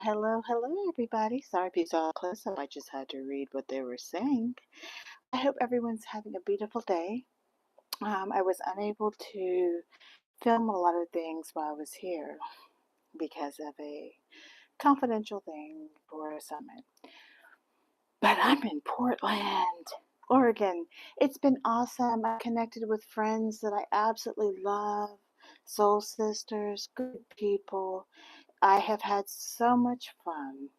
Hello, hello, everybody. Sorry if you saw close up. I just had to read what they were saying. I hope everyone's having a beautiful day. I was unable to film a lot of things while I was here because of a confidential thing for a summit. But I'm in Portland, Oregon. It's been awesome. I connected with friends that I absolutely love, soul sisters, good people. I have had so much fun.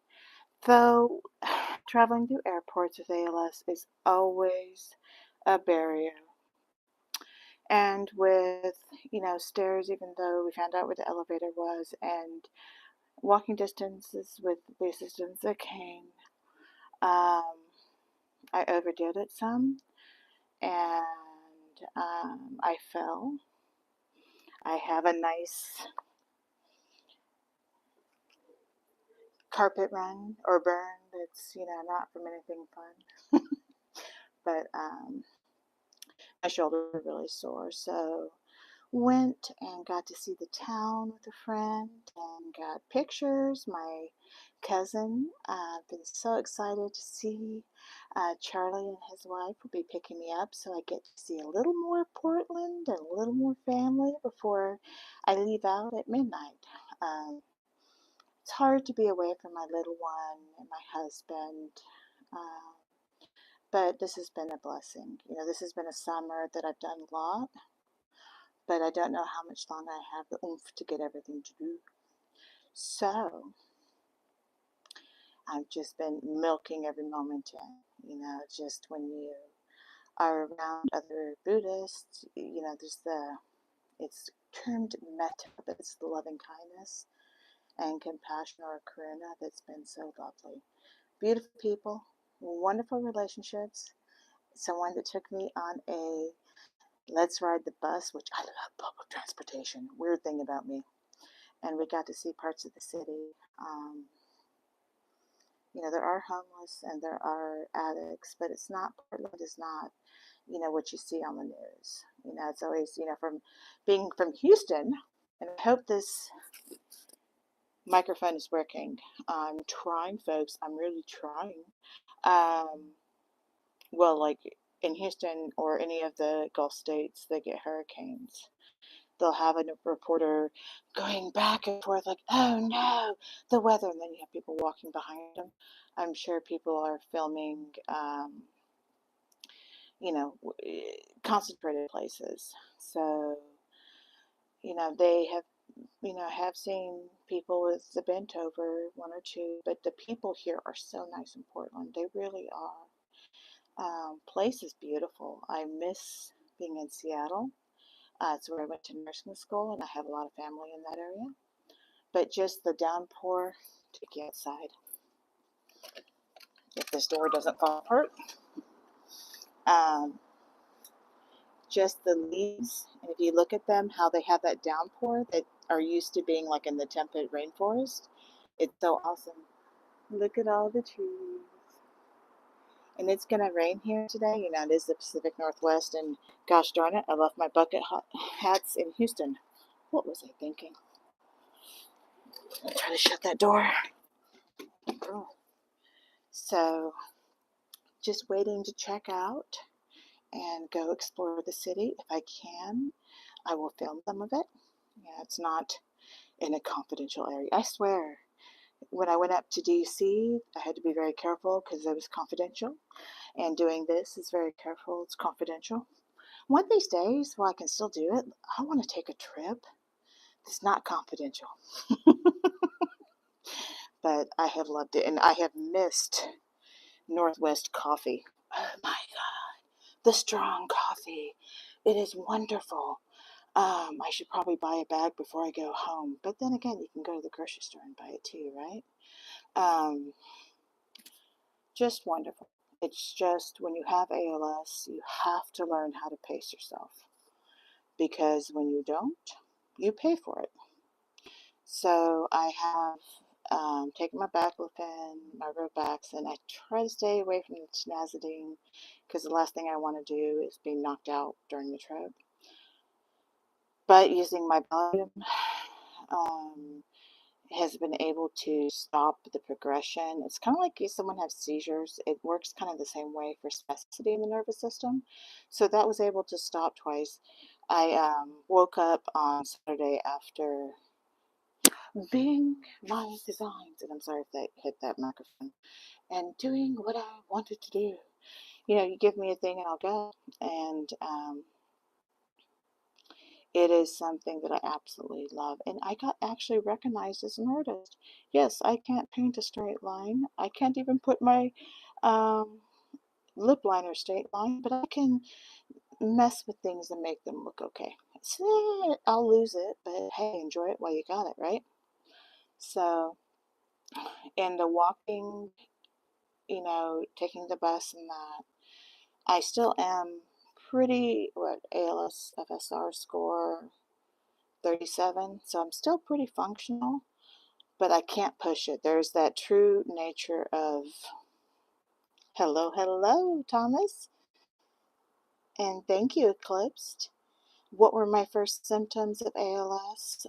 Though traveling through airports with ALS is always a barrier. And with, stairs, even though we found out where the elevator was, and walking distances with the assistance of cane, um, I overdid it some and I fell. I have a nice carpet run or burn that's, not from anything fun. But my shoulders were really sore. So went and got to see the town with a friend and got pictures. My cousin, I've been so excited to see Charlie and his wife will be picking me up, so I get to see a little more Portland and a little more family before I leave out at midnight. Um, it's hard to be away from my little one and my husband. Uh, but this has been a blessing. This has been a summer that I've done a lot, but I don't know how much longer I have the oomph to get everything to do. So I've just been milking every moment in. Just when you are around other Buddhists, it's termed metta, but it's the loving kindness and compassion or karuna that's been so lovely. Beautiful people, wonderful relationships, someone that took me on a let's ride the bus, which I love public transportation. Weird thing about me. And we got to see parts of the city. Um, there are homeless and there are addicts, but Portland is not, what you see on the news. It's always, from being from Houston, and I hope this microphone is working. I'm trying, folks. I'm really trying. Um, well, like in Houston or any of the Gulf states, they get hurricanes. They'll have a reporter going back and forth like, oh no, the weather. And then you have people walking behind them. I'm sure people are filming, you know, concentrated places. So, they have seen people with the bent over one or two, but the people here are so nice in Portland. They really are. Place is beautiful. I miss being in Seattle. It's where I went to nursing school, and I have a lot of family in that area. But just the downpour, take you outside. If this door doesn't fall apart, um, just the leaves, and if you look at them, how they have that downpour that are used to being like in the temperate rainforest, it's so awesome. Look at all the trees. And it's going to rain here today. It is the Pacific Northwest, and gosh darn it, I left my bucket hats in Houston. What was I thinking? I'll try to shut that door. Oh. So, just waiting to check out and go explore the city. If I can, I will film some of it. It's not in a confidential area. I swear, when I went up to DC, I had to be very careful because it was confidential. And doing this is very careful, it's confidential. One of these days, while I can still do it, I want to take a trip that's not confidential. But I have loved it, and I have missed Northwest coffee. Oh my God, the strong coffee. It is wonderful. I should probably buy a bag before I go home. But then again, you can go to the grocery store and buy it too, right? Um, just wonderful. It's just when you have ALS, you have to learn how to pace yourself. Because when you don't, you pay for it. So I have taken my baclofen, my Robax, and I try to stay away from the tenazidine because the last thing I want to do is be knocked out during the trip. But using my Valium, um, has been able to stop the progression. It's kind of like if someone has seizures. It works kind of the same way for spasticity in the nervous system. So that was able to stop twice. I woke up on Saturday after being my designs, and I'm sorry if that hit that microphone, and doing what I wanted to do. You know, you give me a thing and I'll go. And it is something that I absolutely love. And I got actually recognized as an artist. Yes, I can't paint a straight line. I can't even put my um, lip liner straight line, but I can mess with things and make them look okay. So, I'll lose it, but hey, enjoy it while you got it, right? So, in the walking, taking the bus and that, I still am pretty, what, ALS FSR score 37, so I'm still pretty functional, but I can't push it. There's that true nature of hello, hello, Thomas, and thank you, Eclipsed. What were my first symptoms of ALS?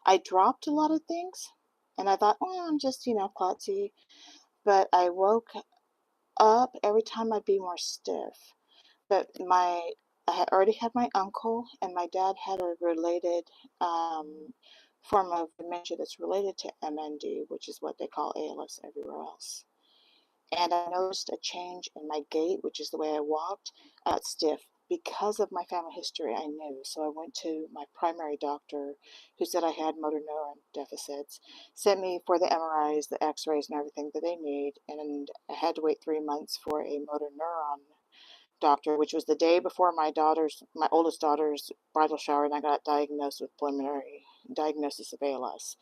I dropped a lot of things, and I thought, oh, I'm just, klutzy, but I woke up every time I'd be more stiff. But I had already had my uncle, and my dad had a related form of dementia that's related to MND, which is what they call ALS everywhere else. And I noticed a change in my gait, which is the way I walked, stiff. Because of my family history, I knew. So I went to my primary doctor, who said I had motor neuron deficits, sent me for the MRIs, the x-rays, and everything that they need. And I had to wait 3 months for a motor neuron doctor, which was the day before my oldest daughter's bridal shower, and I got diagnosed with preliminary diagnosis of ALS.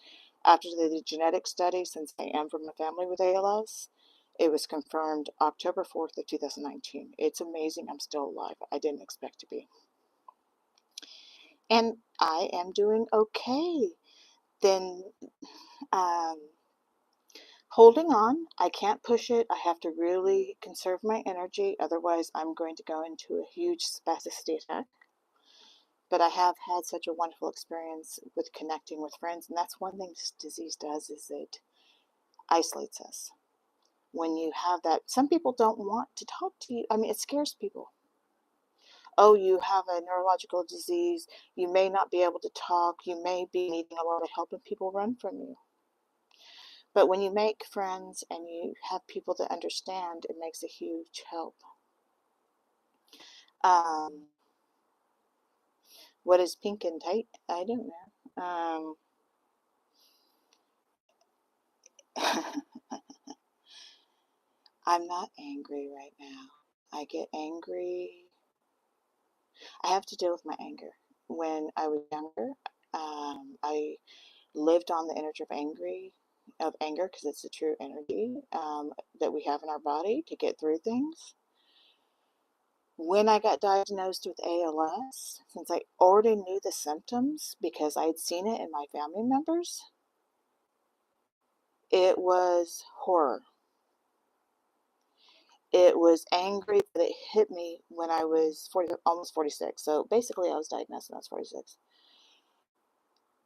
After the genetic study, since I am from a family with ALS, it was confirmed October 4th of 2019. It's amazing I'm still alive. I didn't expect to be. And I am doing okay. Then holding on. I can't push it. I have to really conserve my energy. Otherwise, I'm going to go into a huge spasticity attack. But I have had such a wonderful experience with connecting with friends. And that's one thing this disease does, is it isolates us. When you have that, some people don't want to talk to you. I mean, it scares people. Oh, you have a neurological disease. You may not be able to talk. You may be needing a lot of help, and people run from you. But when you make friends and you have people that understand, it makes a huge help. Um, what is pink and tight? I don't know. I'm not angry right now. I get angry. I have to deal with my anger. When I was younger, I lived on the energy of anger, because it's the true energy that we have in our body to get through things. When I got diagnosed with ALS, since I already knew the symptoms because I had seen it in my family members, it was horror. It was angry, but it hit me when I was 40, almost 46. So basically, I was diagnosed when I was 46.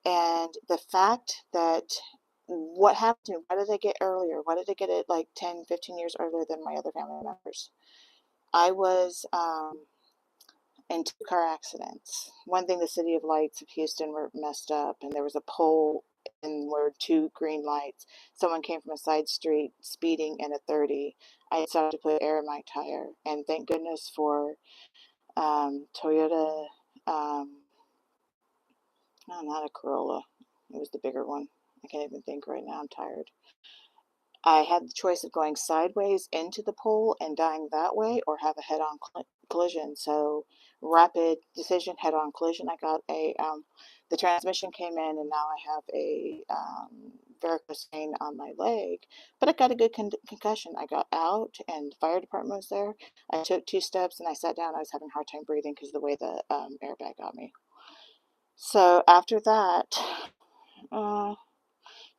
And the fact that what happened to me, why did I get earlier? Why did I get it like 10, 15 years earlier than my other family members? I was in 2 car accidents. One thing, the City of Lights of Houston were messed up, and there was a pole and were 2 green lights. Someone came from a side street speeding in a 30. I decided to put air in my tire, and thank goodness for Toyota, no, not a Corolla. It was the bigger one. I can't even think right now. I'm tired. I had the choice of going sideways into the pole and dying that way, or have a head-on collision. So rapid decision, head-on collision. I got the transmission came in, and now I have a varicose vein on my leg. But I got a good concussion. I got out, and the fire department was there. I took 2 steps, and I sat down. I was having a hard time breathing because of the way the airbag got me. So after that, uh,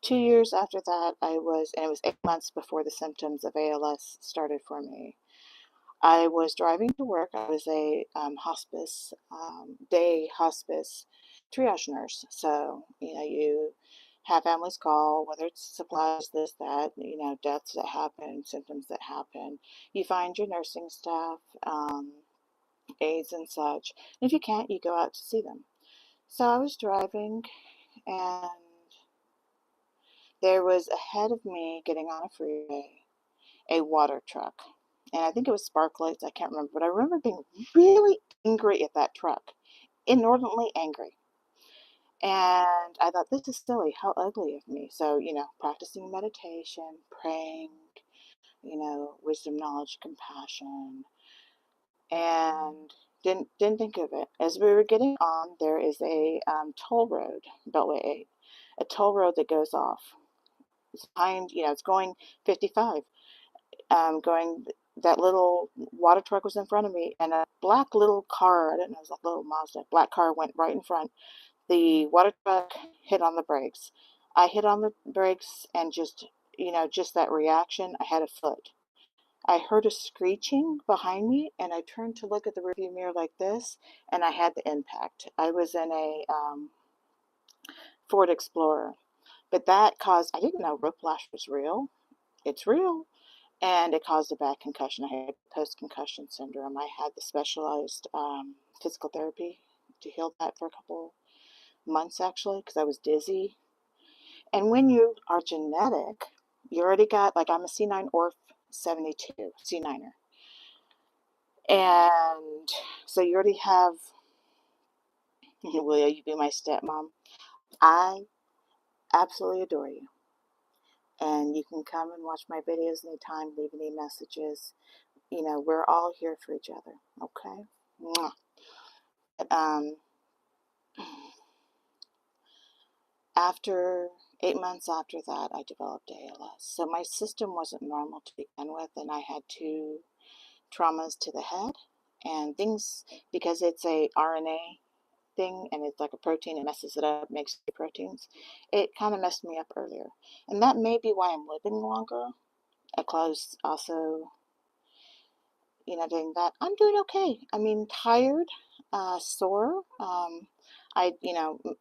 2 years after that, and it was 8 months before the symptoms of ALS started for me. I was driving to work. I was a day hospice triage nurse. So, you have families call, whether it's supplies, this, that, deaths that happen, symptoms that happen. You find your nursing staff, aides and such. And if you can't, you go out to see them. So I was driving, and there was ahead of me getting on a freeway a water truck. And I think it was spark lights, I can't remember, but I remember being really angry at that truck, inordinately angry. And I thought, this is silly, how ugly of me. So, practicing meditation, praying, wisdom, knowledge, compassion, and didn't think of it. As we were getting on, there is a toll road, Beltway 8, a toll road that goes off. It's behind, it's going 55, going, that little water truck was in front of me, and a black little car, I didn't know it was a little Mazda, black car went right in front. The water truck hit on the brakes. I hit on the brakes, and just that reaction, I had a foot. I heard a screeching behind me, and I turned to look at the rearview mirror like this, and I had the impact. I was in a Ford Explorer, but that caused, I didn't know whiplash was real. It's real. And it caused a bad concussion. I had post-concussion syndrome. I had the specialized physical therapy to heal that for a couple months, actually, because I was dizzy. And when you are genetic, you already got, like, I'm a C9 Orf 72, C9er. And so you already have, will you be my stepmom? I absolutely adore you. And you can come and watch my videos anytime, leave any messages. We're all here for each other, okay? Mwah. Um, After 8 months after that, I developed ALS. So my system wasn't normal to begin with, and I had two traumas to the head and things, because it's a RNA thing and it's like a protein, it messes it up, makes two proteins. It kind of messed me up earlier, and that may be why I'm living longer. Because also, doing that, I'm doing okay. I mean, tired, sore.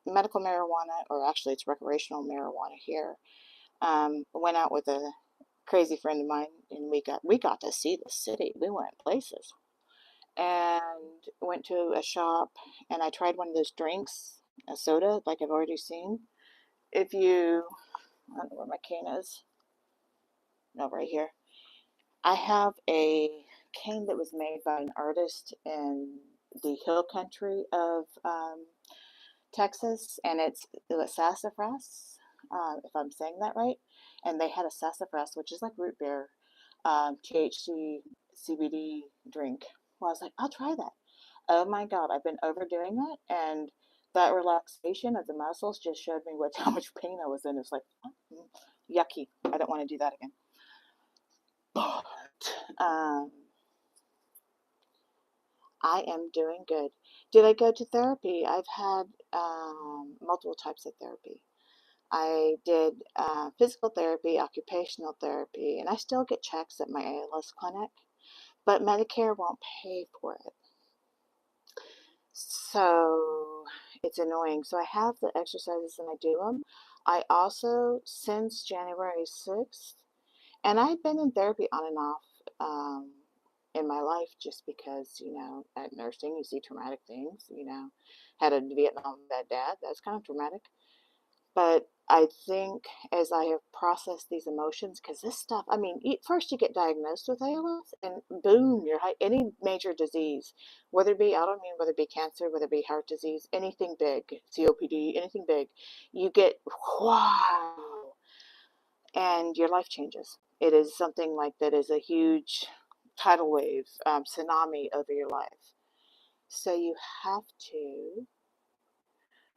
Medical marijuana, or actually it's recreational marijuana here. Went out with a crazy friend of mine, and we got to see the city. We went places, and went to a shop, and I tried one of those drinks, a soda, like I've already seen. If you, I don't know where my cane is. No, right here. I have a cane that was made by an artist in the hill country of Texas, and it's the sassafras, if I'm saying that right. And they had a sassafras, which is like root beer, THC, CBD drink. Well, I was like, I'll try that. Oh my God, I've been overdoing it, and that relaxation of the muscles just showed me how much pain I was in. It's like, yucky. I don't want to do that again. But I am doing good. Did I go to therapy? I've had multiple types of therapy. I did physical therapy, occupational therapy, and I still get checks at my ALS clinic, but Medicare won't pay for it. So it's annoying. So I have the exercises and I do them. I also, since January 6th, and I've been in therapy on and off in my life, just because, at nursing, you see traumatic things, had a Vietnam vet dad. That's kind of traumatic. But I think as I have processed these emotions, because this stuff, I mean, first you get diagnosed with ALS, and boom, any major disease, whether it be autoimmune, whether it be cancer, whether it be heart disease, anything big, COPD, anything big, you get, wow, and your life changes. It is something like that is a huge tidal wave, tsunami over your life. So you have to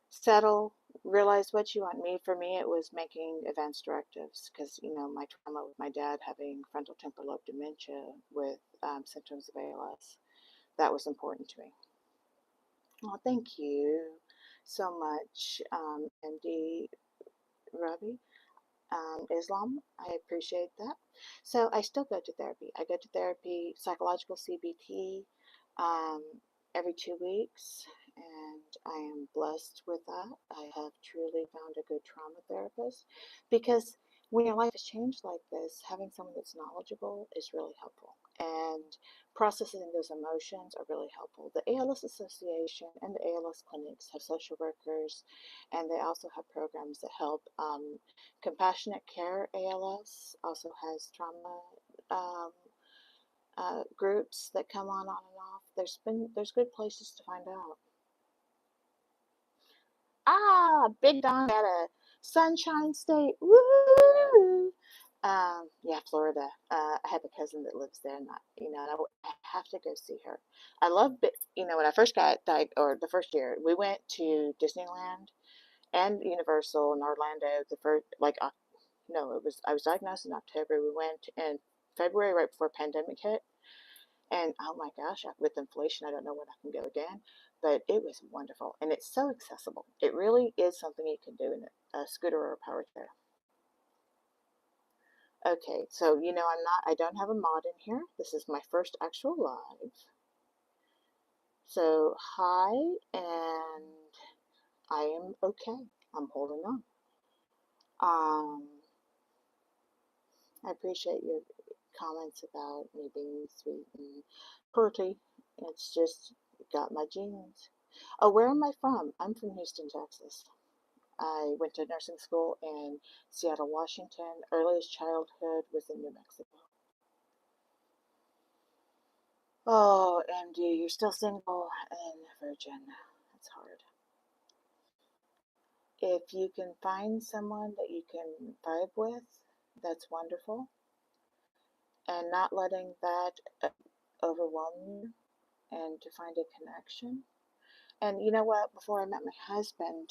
settle, realize what you want. For me, it was making advance directives, because, my trauma with my dad having frontal temporal lobe dementia with symptoms of ALS, that was important to me. Well, thank you so much, MD Ravi. Islam, I appreciate that. So I still go to therapy. I go to therapy, psychological CBT, every 2 weeks. and I am blessed with that. I have truly found a good trauma therapist because when your life has changed like this, having someone that's knowledgeable is really helpful. And processing those emotions are really helpful. The ALS Association and the ALS clinics have social workers, and they also have programs that help. Compassionate Care ALS also has trauma um, groups that come on and off. There's good places to find out. Big Don at a Sunshine State. Woo! Yeah, Florida. I have a cousin that lives there, and I have to go see her. I love, when I first got or the first year, we went to Disneyland and Universal in Orlando. The first, like, no, I was diagnosed in October. We went in February, right before pandemic hit. And oh my gosh, with inflation, I don't know when I can go again, but it was wonderful. And it's so accessible. It really is something you can do in a scooter or a power chair. Okay, so I don't have a mod in here. This is my first actual live. So, hi, and I am okay. I'm holding on. Um, I appreciate your comments about me being sweet and pretty. It's just got my genes. Oh, where am I from? I'm from Houston, Texas. I went to nursing school in Seattle, Washington. Earliest childhood was in New Mexico. Oh, MD, you're still single and virgin. That's hard. If you can find someone that you can vibe with, that's wonderful. And not letting that overwhelm you, and to find a connection. And you know what? Before I met my husband,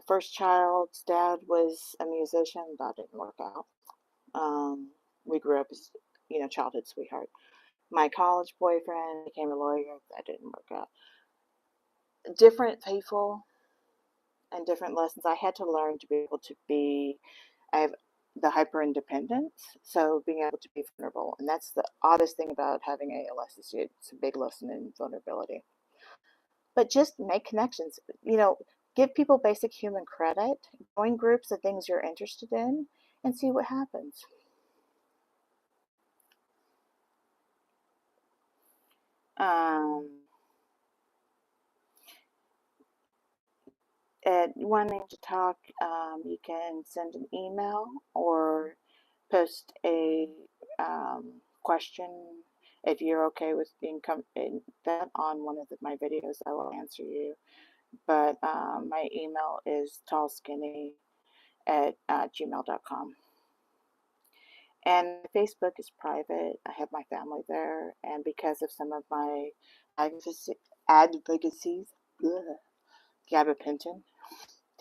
first child's dad was a musician. That didn't work out. We grew up as, childhood sweetheart. My college boyfriend became a lawyer. That didn't work out. Different people and different lessons. I had to learn to be able to be, I have the hyper independence. So being able to be vulnerable. And that's the oddest thing about having ALS is it's a big lesson in vulnerability. But just make connections. Give people basic human credit, join groups of things you're interested in, and see what happens. At wanting to talk, you can send an email or post a question. If you're okay with being in that on one of my videos, I will answer you. But my email is tallskinny at gmail.com. And Facebook is private. I have my family there, and because of some of my advocacies, gabapentin,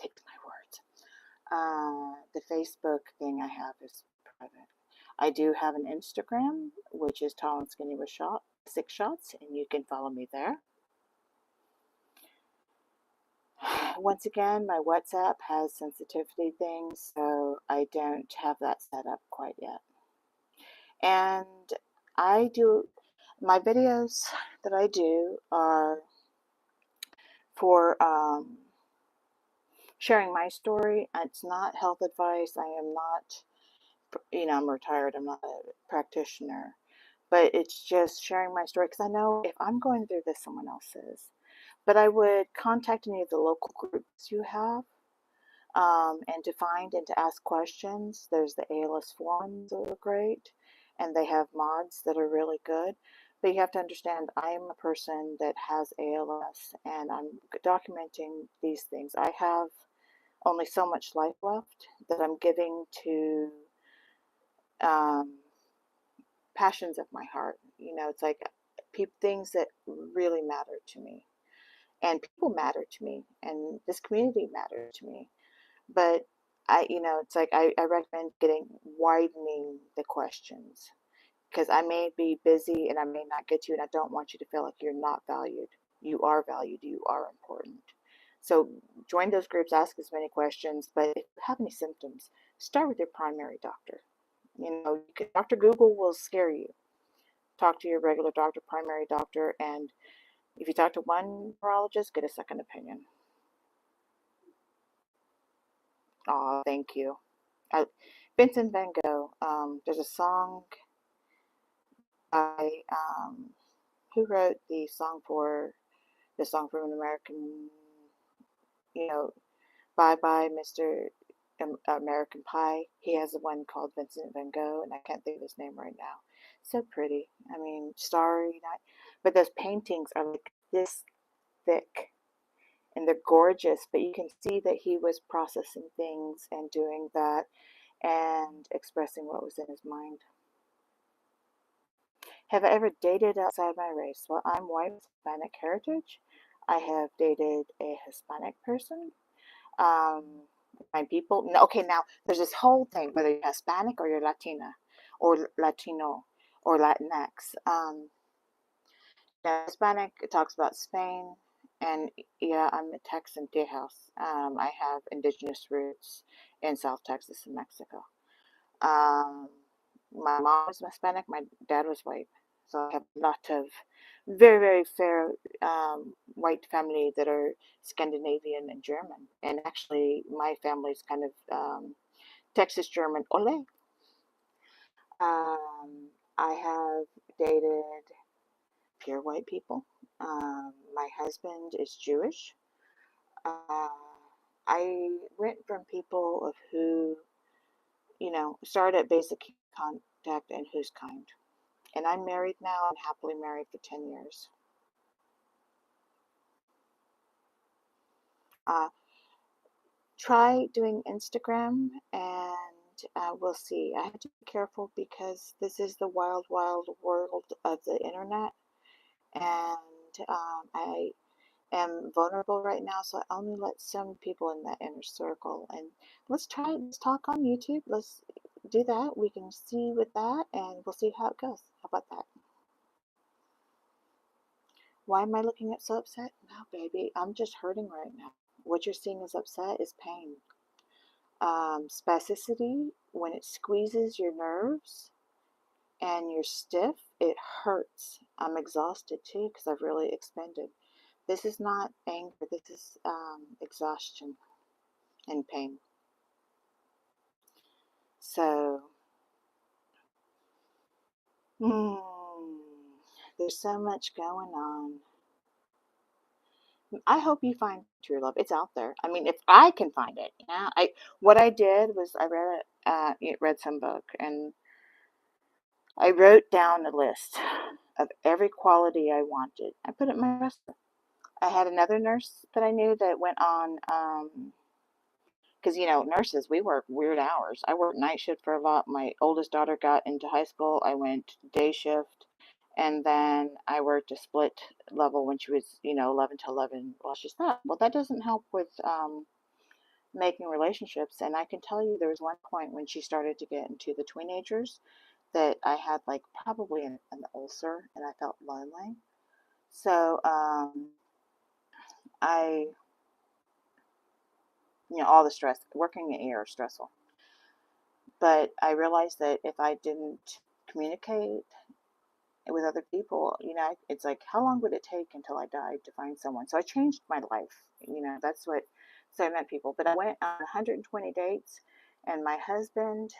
takes my words. The Facebook thing I have is private. I do have an Instagram, which is tall and skinny with 6shots, and you can follow me there. Once again, my WhatsApp has sensitivity things, so I don't have that set up quite yet. And I do, my videos that I do are for sharing my story. It's not health advice. I am not, I'm retired. I'm not a practitioner. But it's just sharing my story because I know if I'm going through this, someone else is. But I would contact any of the local groups you have, and to find and to ask questions. There's the ALS forums that are great, and they have mods that are really good. But you have to understand, I am a person that has ALS, and I'm documenting these things. I have only so much life left that I'm giving to um, passions of my heart. It's like things that really matter to me, and people matter to me, and this community matters to me. But it's like I recommend widening the questions because I may be busy and I may not get to you, and I don't want you to feel like you're not valued. You are valued. You are important. So join those groups, ask as many questions. But if you have any symptoms, start with your primary doctor. Dr. Google will scare you. Talk to your regular doctor, primary doctor, and If you talk to one neurologist, get a second opinion. Oh, thank you. I, Vincent Van Gogh. There's a song by who wrote the song from an American, you know, Bye Bye Mr. American Pie. He has one called Vincent Van Gogh, and I can't think of his name right now. So pretty. I mean, Starry Night. But those paintings are like this thick, and they're gorgeous. But you can see that he was processing things and doing that and expressing what was in his mind. Have I ever dated outside my race? Well, I'm white with Hispanic heritage. I have dated a Hispanic person. My people. No, okay, now there's this whole thing whether you're Hispanic or you're Latina, or Latino, or Latinx. Now Hispanic it talks about Spain, and yeah, I'm a Texan Tejas. I have indigenous roots in South Texas and Mexico. Um, my mom was Hispanic, my dad was white. So I have a lot of very, very fair white family that are Scandinavian and German. And actually, my family's kind of Texas German. Ole. I have dated pure white people. My husband is Jewish. Uh, I went from people of who, started at basic contact and who's kind. And I'm married now. I'm happily married for 10 years. Uh, Try doing Instagram and we'll see. I have to be careful because this is the wild, wild world of the internet. And I am vulnerable right now, so I only let some people in that inner circle. And let's talk on YouTube. Let's do that. We can see with that and we'll see how it goes. How about that? Why am I looking up so upset? No, baby, I'm just hurting right now. What you're seeing as upset is pain. Spasticity, when it squeezes your nerves and you're stiff, it hurts. I'm exhausted too because I've really expended. This is not anger, this is exhaustion and pain. So, hmm, there's so much going on. I hope you find true love. It's out there. I mean, if I can find it, what I did was I read some book and I wrote down a list of every quality I wanted. I put it in my dresser. I had another nurse that I knew that went on, because nurses, we work weird hours. I worked night shift for a lot. My oldest daughter got into high school. I went day shift, and then I worked a split level when she was 11 to 11. Well, she thought, well, that doesn't help with making relationships. And I can tell you, there was one point when she started to get into the teenagers that I had like probably an ulcer, and I felt lonely. So I, all the stress, working in ER is stressful. But I realized that if I didn't communicate with other people, it's like, how long would it take until I died to find someone? So I changed my life. That's what, so I met people. But I went on 120 dates, and my husband,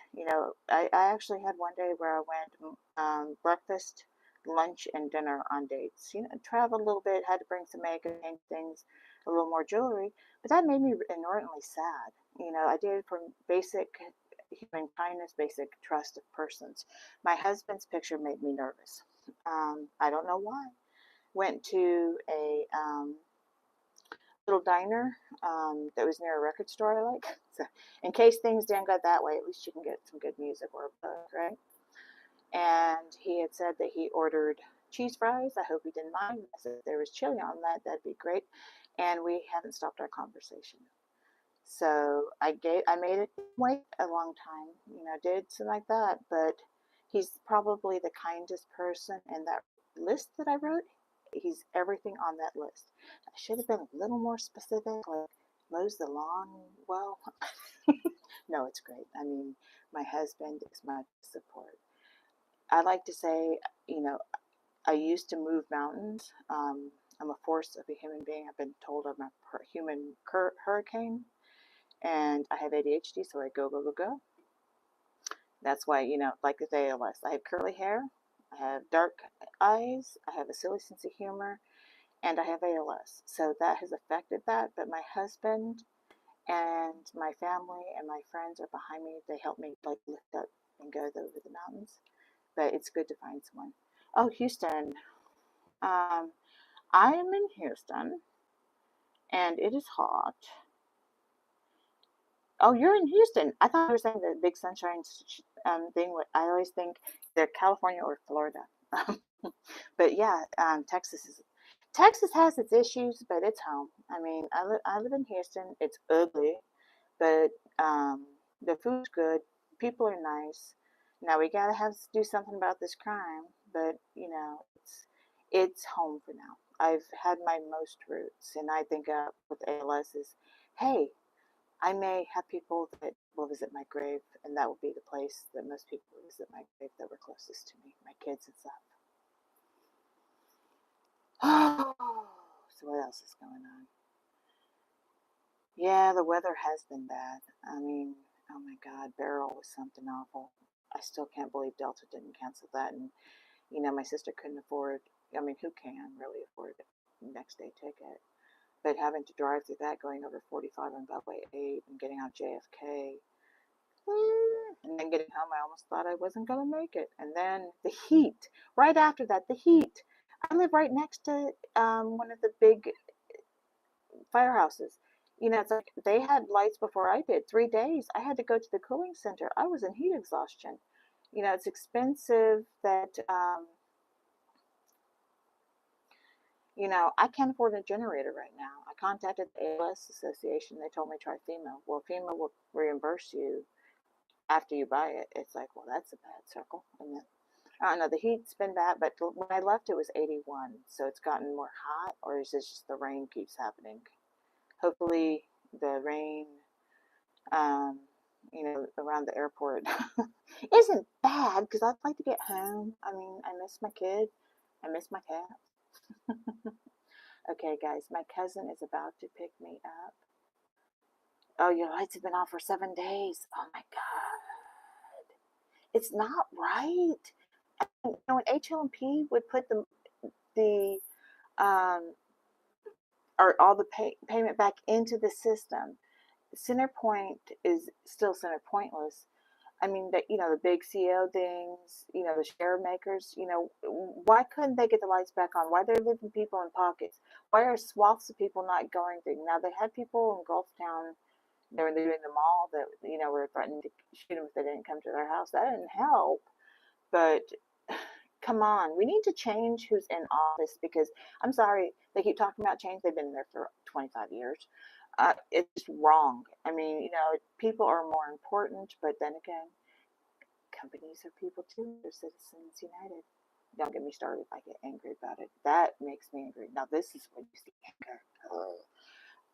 I actually had one day where I went breakfast, lunch, and dinner on dates. Traveled a little bit, had to bring some makeup and things, a little more jewelry, but that made me inordinately sad. I did it from basic human kindness, basic trust of persons. My husband's picture made me nervous. I don't know why. Went to a little diner that was near a record store I like. So, in case things didn't go that way, at least you can get some good music or a book, right? And he had said that he ordered cheese fries. I hope he didn't mind. I said if there was chili on that, that'd be great. And we haven't stopped our conversation. So I made it wait a long time, did something like that. But he's probably the kindest person in that list that I wrote. He's everything on that list. I should have been a little more specific, like mows the lawn well. No, it's great. I mean, my husband is my support. I like to say, I used to move mountains. I'm a force of a human being. I've been told I'm a human hurricane, and I have ADHD, so I go, go, go, go. That's why, like with ALS, I have curly hair, I have dark eyes, I have a silly sense of humor, and I have ALS. So that has affected that. But my husband and my family and my friends are behind me. They help me like lift up and go over the mountains. But it's good to find someone. Oh, Houston. Um, I am in Houston, and it is hot. Oh, you're in Houston. I thought you were saying the big sunshine thing. I always think they're California or Florida. But yeah, Texas has its issues, but it's home. I mean, I live in Houston. It's ugly, but the food's good. People are nice. Now we gotta do something about this crime, but it's home for now. I've had my most roots, and I think with ALS is, hey, I may have people that will visit my grave, and that will be the place that most people visit my grave that were closest to me, my kids and stuff. Oh, so what else is going on? Yeah, the weather has been bad. I mean, oh my God, Beryl was something awful. I still can't believe Delta didn't cancel that. And, my sister couldn't afford, I mean, who can really afford a next day ticket? But having to drive through that, going over 45 on Beltway 8 and getting on JFK, and then getting home, I almost thought I wasn't going to make it. And then the heat, right after that, the heat. I live right next to one of the big firehouses. It's like they had lights before I did. 3 days. I had to go to the cooling center. I was in heat exhaustion. It's expensive that, I can't afford a generator right now. I contacted the ALS Association. They told me try FEMA. Well, FEMA will reimburse you after you buy it. It's like, well, that's a bad circle. And then, I don't know, the heat's been bad, but when I left, it was 81. So it's gotten more hot, or is it just the rain keeps happening? Hopefully, the rain, um, around the airport isn't bad because I'd like to get home. I mean, I miss my kid. I miss my cat. Okay, guys, my cousin is about to pick me up. Oh, your lights have been off for 7 days. Oh my God. It's not right. When HLMP would put the um, or all the payment back into the system, Centerpoint is still center pointless. I mean, the big CO things, the share makers, why couldn't they get the lights back on? Why they're leaving people in pockets? Why are swaths of people not going through? Now, they had people in Gulftown, they were doing the mall that, were threatening to shoot them if they didn't come to their house. That didn't help. But come on, we need to change who's in office because I'm sorry, they keep talking about change. They've been there for 25 years. It's wrong. I mean, people are more important, but then again, companies are people too. They're citizens united. Don't get me started. I get angry about it. That makes me angry. Now, this is when you see anger. Ugh.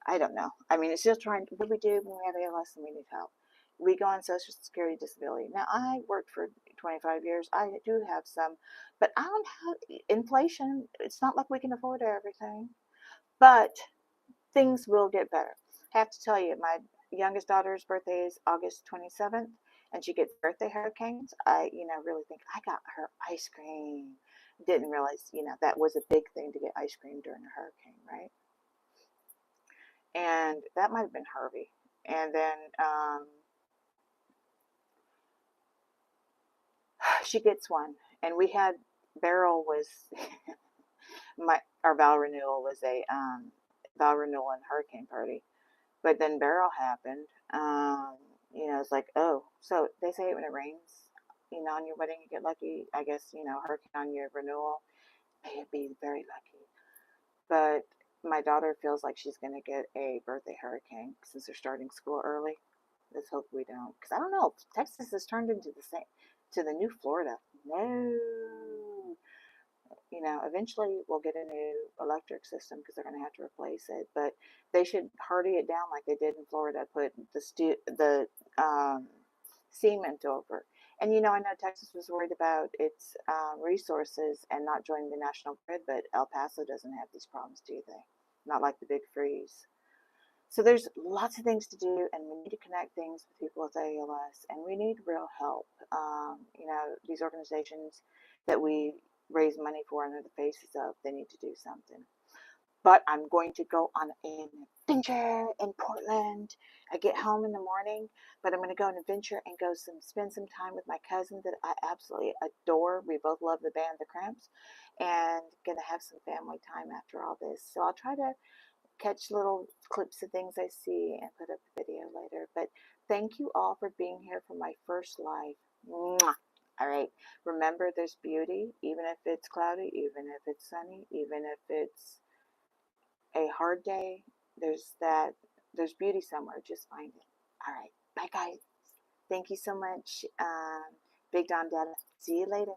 I don't know. I mean, it's just trying. What do we do when we have ALS and we need help? We go on Social Security disability. Now, I worked for 25 years. I do have some, but I don't have inflation. It's not like we can afford everything, but things will get better. I have to tell you, my youngest daughter's birthday is August 27th, and she gets birthday hurricanes. I, really think I got her ice cream. Didn't realize, that was a big thing to get ice cream during a hurricane, right? And that might have been Harvey. And then she gets one, and we had Beryl was our vow renewal was a vow renewal and hurricane party. But then Beryl happened. It's like, oh, so they say when it rains, on your wedding, you get lucky. I guess, hurricane on your renewal, may it be very lucky. But my daughter feels like she's going to get a birthday hurricane since they're starting school early. Let's hope we don't. Because I don't know. Texas has turned into to the new Florida. No. Eventually we'll get a new electric system because they're going to have to replace it. But they should hardy it down like they did in Florida. Put the cement over. And you know, I know Texas was worried about its resources and not joining the national grid, but El Paso doesn't have these problems, do they? Not like the big freeze. So there's lots of things to do, and we need to connect things with people with ALS, and we need real help. You know, these organizations that we raise money for under the faces of, they need to do something. But I'm going to go on an adventure in Portland. I get home in the morning, but I'm going to go on an adventure and go spend some time with my cousin that I absolutely adore. We both love the band The Cramps, and going to have some family time after all this. So I'll try to catch little clips of things I see and put up the video later. But thank you all for being here for my first live. Mwah! All right. Remember, there's beauty, even if it's cloudy, even if it's sunny, even if it's a hard day. There's beauty somewhere. Just find it. All right. Bye, guys. Thank you so much. Big Don Dada. See you later.